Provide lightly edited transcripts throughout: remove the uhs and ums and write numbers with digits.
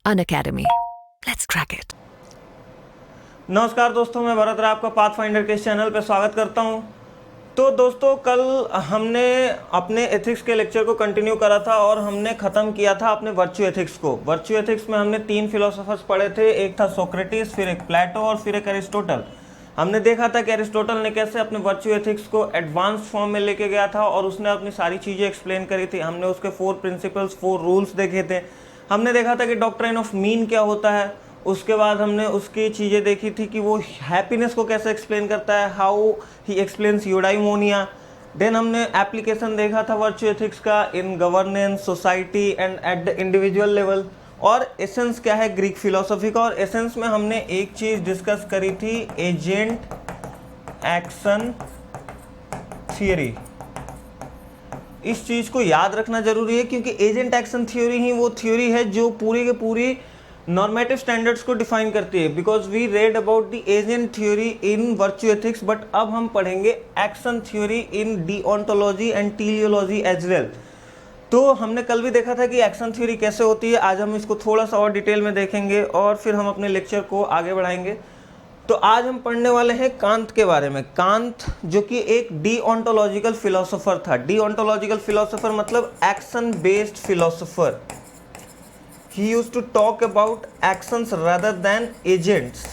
Unacademy. Let's crack it. नमस्कार दोस्तों, मैं भरत राय आपका पाथफाइंडर के इस चैनल पर स्वागत करता हूं। तो दोस्तों, कल हमने अपने एथिक्स के लेक्चर को कंटिन्यू करा था और हमने ख़त्म किया था अपने वर्च्यू एथिक्स को। वर्च्यू एथिक्स में हमने 3 फिलोसोफर्स पढ़े थे, एक था सोक्रेटिस, फिर एक प्लेटो और फिर एक एरिस्टोटल। हमने देखा था कि एरिस्टोटल ने कैसे अपने वर्च्यू एथिक्स को एडवांस फॉर्म में लेके गया था और उसने अपनी सारी चीज़ें एक्सप्लेन करी थी। हमने उसके 4 प्रिंसिपल्स, 4 रूल्स देखे थे। हमने देखा था कि डॉक्ट्रिन ऑफ मीन क्या होता है। उसके बाद हमने उसकी चीज़ें देखी थी कि वो हैप्पीनेस को कैसे एक्सप्लेन करता है, how he explains eudaimonia. Then हमने एप्लीकेशन देखा था वर्च्यू एथिक्स का in governance, society and at the individual level. और एसेंस क्या है ग्रीक फिलोसफी का। और एसेंस में हमने एक चीज़ डिस्कस करी थी, एजेंट एक्शन थियरी। इस चीज़ को याद रखना जरूरी है क्योंकि एजेंट एक्शन थ्योरी ही वो थ्योरी है जो पूरी के पूरी नॉर्मेटिव स्टैंडर्ड्स को डिफाइन करती है। Because we read about the agent theory in virtue ethics, but अब हम पढ़ेंगे action theory in deontology and teleology as well. तो हमने कल भी देखा था कि एक्शन थ्योरी कैसे होती है। आज हम इसको थोड़ा सा और डिटेल में देखेंगे और फिर हम अपने लेक्चर को आगे बढ़ाएंगे। तो आज हम पढ़ने वाले हैं कांत के बारे में। कांत जो कि एक डिओंटोलॉजिकल फिलोसोफर था। डिओंटोलॉजिकल फिलोसोफर मतलब action based philosopher. He used to talk about actions rather than agents.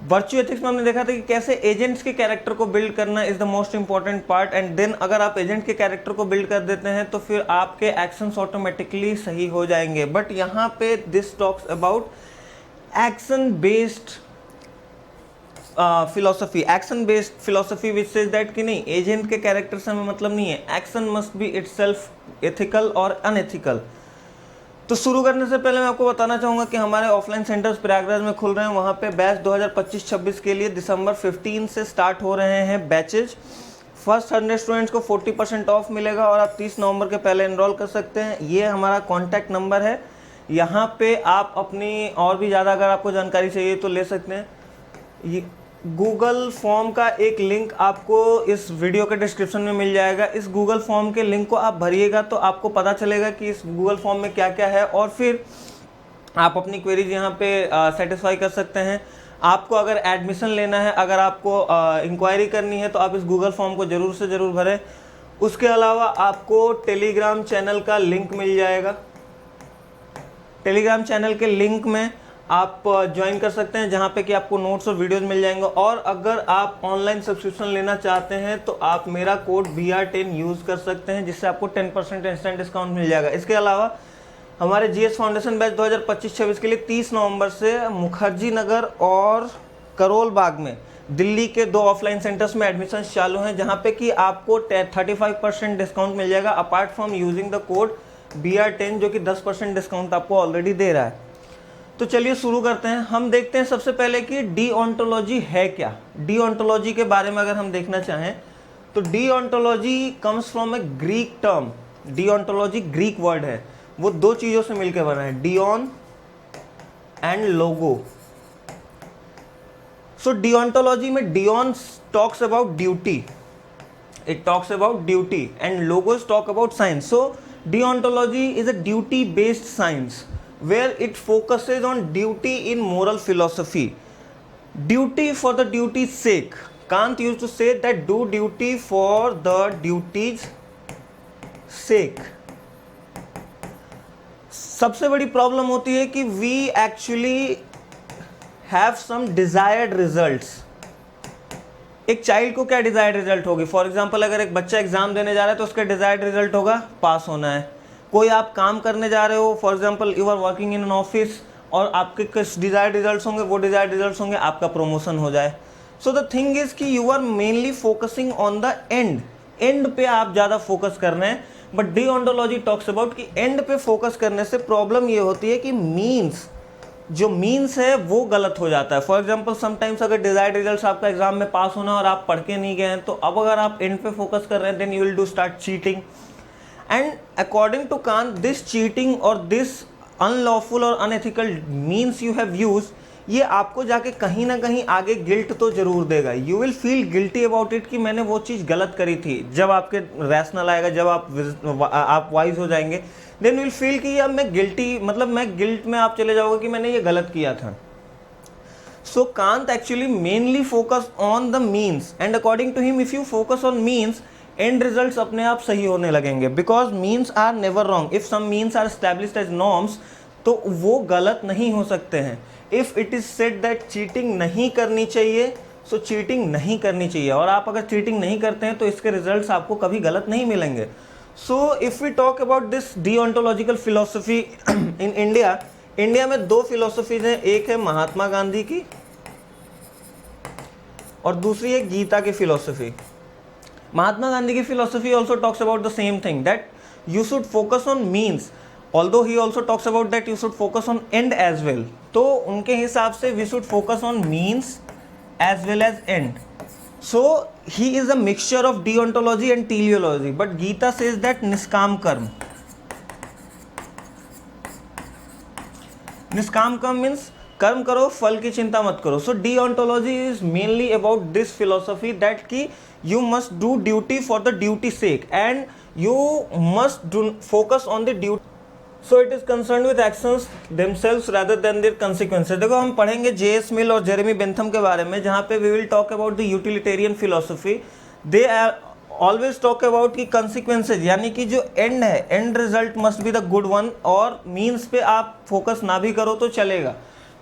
Virtue ethics में हमने देखा था कि कैसे एजेंट्स के कैरेक्टर को बिल्ड करना is the most important part. And then अगर आप एजेंट के कैरेक्टर को बिल्ड कर देते हैं तो फिर आपके एक्शंस ऑटोमेटिकली सही हो जाएंगे। बट यहाँ पे this talks about action based philosophy. Action based philosophy which says that कि नहीं, एजेंट के कैरेक्टर से हमें मतलब नहीं है, action must be itself ethical और अनएथिकल। तो शुरू करने से पहले मैं आपको बताना चाहूँगा कि हमारे ऑफलाइन सेंटर्स प्रयागराज में खुल रहे हैं। वहाँ पे बैच 2025-26 के लिए दिसंबर 15 से स्टार्ट हो रहे हैं बैचेज। फर्स्ट 100 स्टूडेंट्स को 40% ऑफ मिलेगा और आप 30 नवंबर के पहले एनरोल कर सकते हैं। ये हमारा कॉन्टैक्ट नंबर है। यहाँ पे आप अपनी और भी ज़्यादा अगर आपको जानकारी चाहिए तो ले सकते हैं। ये गूगल फॉर्म का एक लिंक आपको इस वीडियो के डिस्क्रिप्शन में मिल जाएगा। इस गूगल फॉर्म के लिंक को आप भरिएगा तो आपको पता चलेगा कि इस गूगल फॉर्म में क्या क्या है और फिर आप अपनी क्वेरीज यहाँ पे सेटिस्फाई कर सकते हैं। आपको अगर एडमिशन लेना है, अगर आपको इंक्वायरी करनी है तो आप इस गूगल फॉर्म को ज़रूर से ज़रूर भरें। उसके अलावा आपको टेलीग्राम चैनल का लिंक मिल जाएगा। टेलीग्राम चैनल के लिंक में आप ज्वाइन कर सकते हैं जहाँ पे कि आपको नोट्स और वीडियोस मिल जाएंगे। और अगर आप ऑनलाइन सब्सक्रिप्शन लेना चाहते हैं तो आप मेरा कोड BR10 यूज़ कर सकते हैं जिससे आपको 10% इंस्टेंट डिस्काउंट मिल जाएगा। इसके अलावा हमारे GS फाउंडेशन बैच 2025-26 के लिए 30 नवंबर से मुखर्जी नगर और करोल बाग में दिल्ली के 2 ऑफलाइन सेंटर्स में एडमिशन चालू हैं जहाँ पे कि आपको 35% डिस्काउंट मिल जाएगा apart from using the code BR10 जो कि 10% डिस्काउंट आपको ऑलरेडी दे रहा है। तो चलिए शुरू करते हैं। हम देखते हैं सबसे पहले कि डिओंटोलॉजी है क्या। डिओंटोलॉजी के बारे में अगर हम देखना चाहें तो deontology comes from a Greek term. Deontology Greek word है, वो 2 चीज़ों से मिलकर बना है, डिओन एंड लोगो। सो डिओंटोलॉजी में deon talks about duty, it talks about duty and logos talk about science. So deontology is a duty based science where it focuses on duty in moral philosophy. Duty for the duty's sake. Kant used to say that do duty for the duty's sake. सबसे बड़ी problem होती है कि we actually have some desired results. एक child को क्या desired result होगी। For example अगर एक बच्चा एग्जाम देने जा रहा है तो उसका डिजायर्ड रिजल्ट होगा पास होना है। कोई आप काम करने जा रहे हो, for example you are working in an office और आपके कुछ डिजायर्ड रिजल्ट्स होंगे, वो डिजायर्ड रिजल्ट्स होंगे आपका प्रमोशन हो जाए। सो द थिंग इज कि you are mainly focusing on the end पे आप ज़्यादा फोकस कर रहे हैं। बट डिओंटोलॉजी टॉक्स अबाउट कि एंड पे फोकस करने से प्रॉब्लम ये होती है कि मीन्स, जो मीन्स है वो गलत हो जाता है। फॉर एग्जाम्पल समटाइम्स अगर डिजायर्ड रिजल्ट्स आपका एग्जाम में पास होना और आप पढ़ के नहीं गए हैं तो अब अगर आप एंड पे फोकस कर रहे हैं then you will do start cheating. And according to Kant this cheating और दिस अनलॉफुल और unethical means you have use ये आपको जाके कहीं ना कहीं आगे गिल्ट तो जरूर देगा। You will feel guilty about it कि मैंने वो चीज़ गलत करी थी। जब आपके रैशनल आएगा, जब आप वाइज हो जाएंगे, देन विल फील कि अब मैं गिल्टी, मतलब मैं गिल्ट में आप चले जाओगे कि मैंने ये गलत किया था। So Kant actually mainly focus on the means, and according to him, if you focus on means, end results अपने आप सही होने लगेंगे, because means are never wrong. If some means are established as norms, तो वो गलत नहीं हो सकते हैं। If it is said that cheating नहीं करनी चाहिए, so cheating नहीं करनी चाहिए, और आप अगर cheating नहीं करते हैं तो इसके results आपको कभी गलत नहीं मिलेंगे। So if we talk about this deontological philosophy in India, India में दो फिलोसफीज हैं, एक है महात्मा गांधी की और दूसरी है गीता की फिलोसफी। महात्मा गांधी की philosophy also talks about the same thing, that you should focus on means, although he also talks about that you should focus on end as well. तो उनके हिसाब से we should focus on means as well as end. So he is a mixture of deontology and teleology, but Gita says that nishkam karma, निष्काम कर्म means कर्म करो, फल की चिंता मत करो। So deontology is mainly about this philosophy that कि you must do duty for the duty sake and you must do focus on the duty. So it is concern with actions themselves rather than their consequences. देखो हम पढ़ेंगे JS मिल और Jeremy Bentham के बारे में, जहाँ पे we will talk about the utilitarian philosophy. They are always talk about की कंसिक्वेंसेज, यानी कि जो एंड है, end result must be the good one, और मीन्स पे आप फोकस ना भी करो तो चलेगा,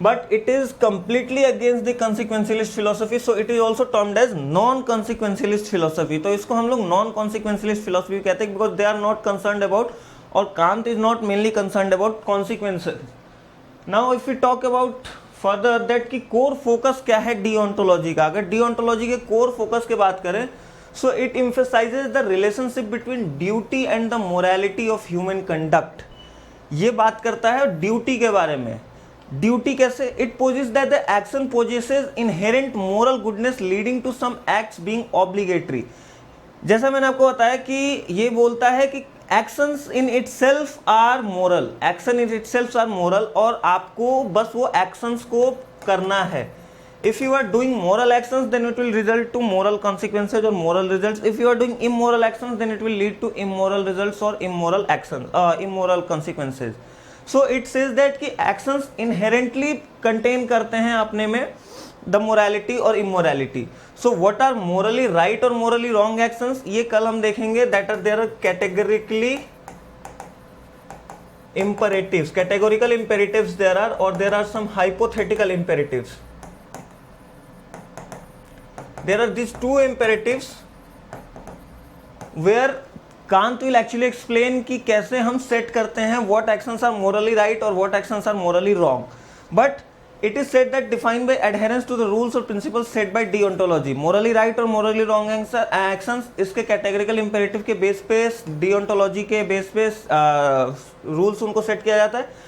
but it is completely against the consequentialist philosophy. So it is also termed as non consequentialist philosophy. तो इसको हम लोग नॉन कंसिक्वेंशियलिस्ट फिलोसफी कहते हैं, because they are not concerned about, और Kant is not mainly concerned about consequences. Now if you talk about further that की core focus क्या है डिओंटोलॉजी का, अगर डिओंटोलॉजी के कोर फोकस की बात करें, so it emphasizes the relationship between duty and the morality of human conduct। ये बात करता है ड्यूटी के बारे में। ड्यूटी कैसे? It poses that the action possesses inherent moral goodness leading to some acts being obligatory. जैसा मैंने आपको बताया कि ये बोलता है कि actions in itself are moral, action in itself are moral, और आपको बस वो एक्शंस को करना है। If you are doing moral actions, then it will result to moral consequences or moral results. If you are doing immoral actions, then it will lead to immoral results or immoral actions, immoral consequences. So it says that कि actions inherently contain करते हैं अपने में the morality और immorality. So what are morally right or morally wrong actions? ये कल हम देखेंगे। That are there are categorically imperatives, categorical imperatives there are, or there are some hypothetical imperatives. There are these two imperatives where Kant will actually explain कि कैसे हम set करते हैं what actions are morally right और what actions are morally wrong. But it is said that defined by adherence to the rules or principles set by deontology. Morally right और morally wrong actions इसके categorical imperative के base पे, deontology के base पे rules उनको set किया जाता है।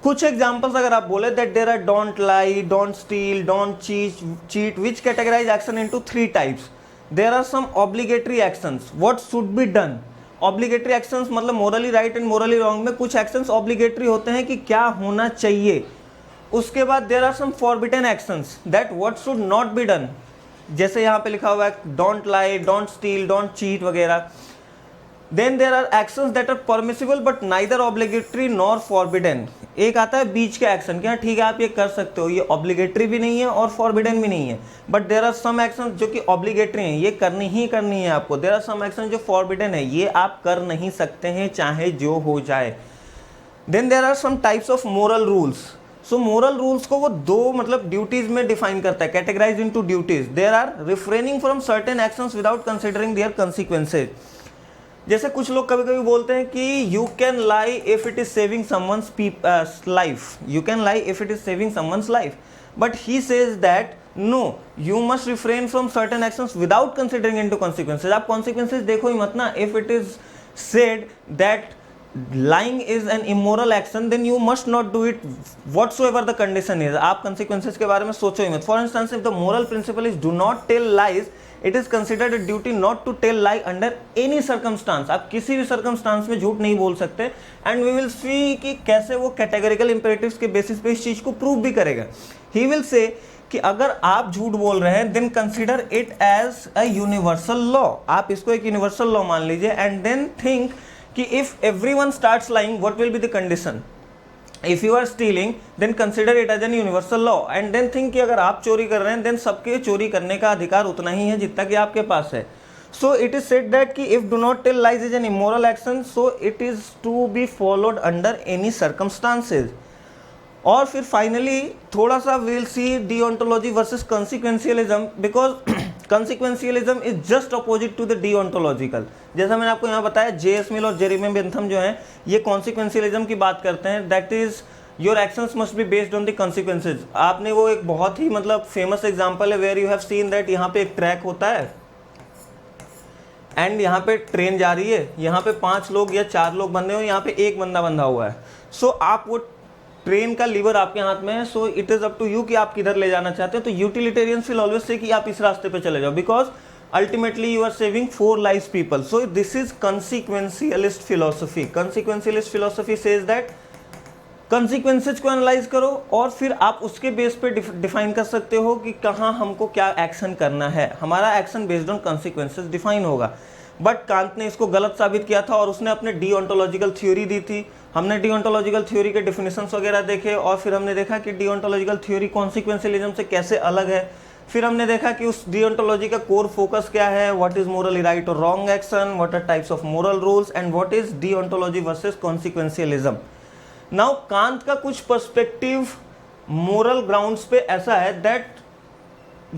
कुछ एग्जाम्पल्स अगर आप बोले that there are don't lie, don't steal, don't cheat, which categorize action into 3 types. There are some obligatory actions, what should be done. Obligatory actions मतलब morally right and morally wrong में कुछ actions obligatory होते हैं कि क्या होना चाहिए। उसके बाद there are some forbidden actions that what should not be done, जैसे यहाँ पे लिखा हुआ है don't lie, don't steal, don't cheat वगैरह। Then there are actions that are permissible but neither obligatory nor forbidden। एक आता है बीच का एक्शन, क्या ठीक है आप ये कर सकते हो, ये obligatory भी नहीं है और forbidden भी नहीं है, but there are some actions जो कि obligatory हैं, ये करनी ही करनी है आपको। there are some actions जो forbidden है, ये आप कर नहीं सकते हैं चाहे जो हो जाए। Then there are some types of moral rules। So moral rules को वो दो मतलब ड्यूटीज में डिफाइन करता है, categorize into duties. There are refraining from certain actions without considering their consequences. जैसे कुछ लोग कभी कभी बोलते हैं कि you can lie if it is saving someone's life, you can lie if it is saving someone's life, but he says that no, you must refrain from certain actions without considering into consequences. आप consequences देखो ही मत ना। If it is said that lying is an immoral action, then you must not do it whatsoever the condition is. आप consequences के बारे में सोचो ही मत. For instance, if the moral principle is do not tell lies, it is considered a duty not to tell lie under any circumstance. आप किसी भी circumstance में झूठ नहीं बोल सकते. And we will see कि कैसे वो categorical imperatives के basis पे इस चीज़ को prove भी करेगा. He will say कि अगर आप झूठ बोल रहे हैं then consider it as a universal law. आप इसको एक universal law मान लीजिए and then think कि if everyone starts lying, what will be the condition? If you are stealing, then consider it as an universal law and then think कि अगर आप चोरी कर रहे हैं then सबके चोरी करने का अधिकार उतना ही है जितना कि आपके पास है. So it is said that कि if do not tell lies is an immoral action, so it is to be followed under any circumstances. और फिर फाइनली थोड़ा सा we'll see deontology versus consequentialism because consequentialism is just opposite to the deontological. जैसा मैंने आपको यहाँ बताया, J.S. मिल और जेरेमी बेंथम जो हैं ये consequentialism की बात करते हैं. That is your actions must be based on the consequences. आपने वो एक बहुत ही मतलब फेमस एग्जाम्पल है where you have seen that यहाँ पे एक ट्रैक होता है एंड यहाँ पे ट्रेन जा रही है, यहाँ पे 5 लोग या 4 लोग बंधे हो, यहाँ पे एक बंदा बंधा हुआ है. सो आप वो ट्रेन का लीवर आपके हाथ में है, so it is up to you कि आप किधर ले जाना चाहते हैं. तो यूटिलिटेरियंस विल ऑलवेज से कि आप इस रास्ते पे चले जाओ because ultimately you are saving 4 lives people. So this is consequentialist philosophy. Consequentialist philosophy says that consequences को एनालाइज करो और फिर आप उसके बेस पे डिफाइन कर सकते हो कि कहाँ हमको क्या एक्शन करना है. हमारा action based on consequences define होगा. बट कांत ने इसको गलत साबित किया था और उसने अपने डीओंटोलॉजिकल थ्योरी दी थी. हमने डीओंटोलॉजिकल थ्योरी के डेफिनेशंस वगैरह देखे और फिर हमने देखा कि डीओंटोलॉजिकल थ्योरी कॉन्सिक्वेंशियलिज्म से कैसे अलग है. फिर हमने देखा कि उस डीओंटोलॉजी का कोर फोकस क्या है, व्हाट इज मोरली राइट और wrong action, what are types of moral rules and what is deontology versus consequentialism. Now Kant का कुछ पर्सपेक्टिव मोरल ग्राउंड्स पे ऐसा है that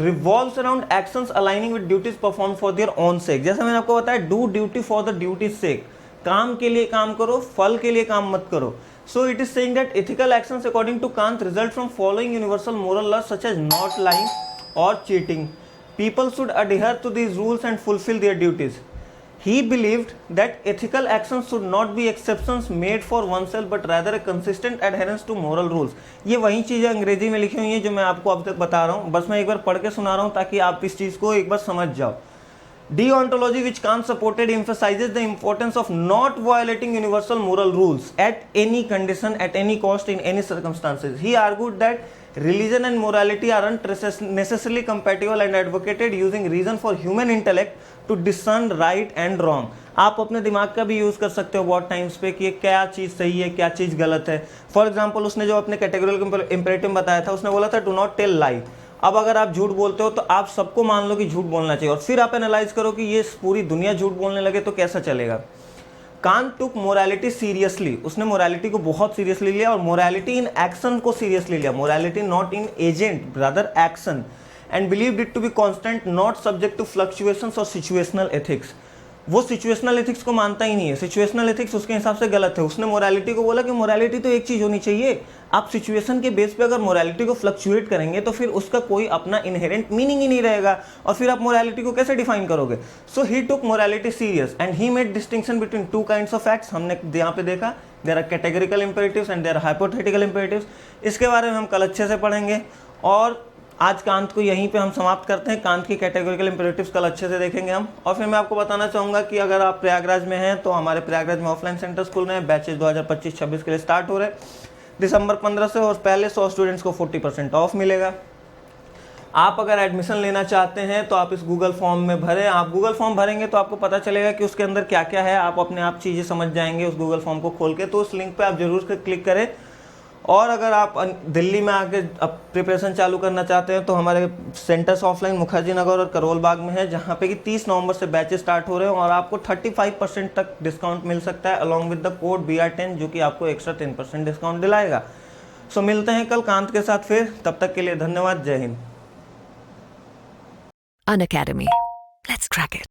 revolves around actions aligning with duties performed for their own sake. जैसा मैंने आपको बताया, do duty for the duty's sake. काम के लिए काम करो, फल के लिए काम मत करो. So it is saying that ethical actions according to Kant result from following universal moral laws such as not lying or cheating. People should adhere to these rules and fulfill their duties. He believed that ethical actions should not be exceptions made for oneself but rather a consistent adherence to moral rules. ये वही चीज़ें अंग्रेजी में लिखी हुई हैं जो मैं आपको अब तक बता रहा हूँ. बस मैं एक बार पढ़ के सुना रहा हूँ ताकि आप इस चीज़ को एक बार समझ जाओ. Deontology, which Kant supported, emphasizes the importance of not violating universal moral rules at any condition, at any cost, in any circumstances. He argued that religion and morality aren't necessarily compatible and advocated using reason for human intellect to discern right and wrong. आप अपने दिमाग का भी use कर सकते हो बहुत times पे कि क्या चीज़ सही है क्या चीज़ गलत है. फॉर एग्जाम्पल उसने जो अपने कैटेगोरिकल इम्पेरेटिव बताया था उसने बोला था डू नॉट टेल लाई. अब अगर आप झूठ बोलते हो तो आप सबको मान लो कि झूठ बोलना चाहिए और फिर आप एनालाइज करो कि ये पूरी दुनिया झूठ बोलने लगे तो कैसा चलेगा. Kant took morality seriously. उसने मोरालिटी को बहुत सीरियसली लिया और मोरालिटी इन एक्शन को सीरियसली लिया. Morality not in agent rather action and believed it to be constant not subject to fluctuations और सिचुएशनल एथिक्स. वो सिचुएशनल एथिक्स को मानता ही नहीं है. सिचुएशनल एथिक्स उसके हिसाब से गलत है. उसने मोरालिटी को बोला कि मोरालिटी तो एक चीज़ होनी चाहिए. आप सिचुएशन के बेस पे अगर मोरालिटी को फ्लक्चुएट करेंगे तो फिर उसका कोई अपना इनहेरेंट मीनिंग ही नहीं रहेगा और फिर आप मोरालिटी को कैसे डिफाइन करोगे. So he took morality serious and he made distinction between 2 kinds of acts. हमने यहाँ पे देखा there are categorical imperatives and there are hypothetical imperatives. इसके बारे में हम कल अच्छे से पढ़ेंगे और आज कांत को यहीं पे हम समाप्त करते हैं. कांत की कैटेगोरिकल इंपेरेटिव्स कल अच्छे से देखेंगे हम. और फिर मैं आपको बताना चाहूँगा कि अगर आप प्रयागराज में हैं तो हमारे प्रयागराज में ऑफलाइन सेंटर्स खुल रहे हैं. बैचेज 2025-26 के लिए स्टार्ट हो रहे हैं दिसंबर 15 से और पहले 100 स्टूडेंट्स को 40% ऑफ मिलेगा. आप अगर एडमिशन लेना चाहते हैं तो आप इस गूगल फॉर्म में भरें. आप गूगल फॉर्म भरेंगे तो आपको पता चलेगा कि उसके अंदर क्या क्या है. आप अपने आप चीज़ें समझ जाएंगे उस गूगल फॉर्म को खोल के. तो उस लिंक पे आप जरूर क्लिक करें. और अगर आप दिल्ली में आके अब प्रिपरेशन चालू करना चाहते हैं तो हमारे सेंटर्स ऑफलाइन मुखर्जी नगर और करोल बाग में है जहाँ पे कि 30 नवंबर से बैचेस स्टार्ट हो रहे हैं और आपको 35% तक डिस्काउंट मिल सकता है along with the code BR10 जो कि आपको एक्स्ट्रा 10% डिस्काउंट दिलाएगा. सो मिलते हैं कल कांत के साथ फिर. तब तक के लिए धन्यवाद. जय Hind. Unacademy. Let's crack it.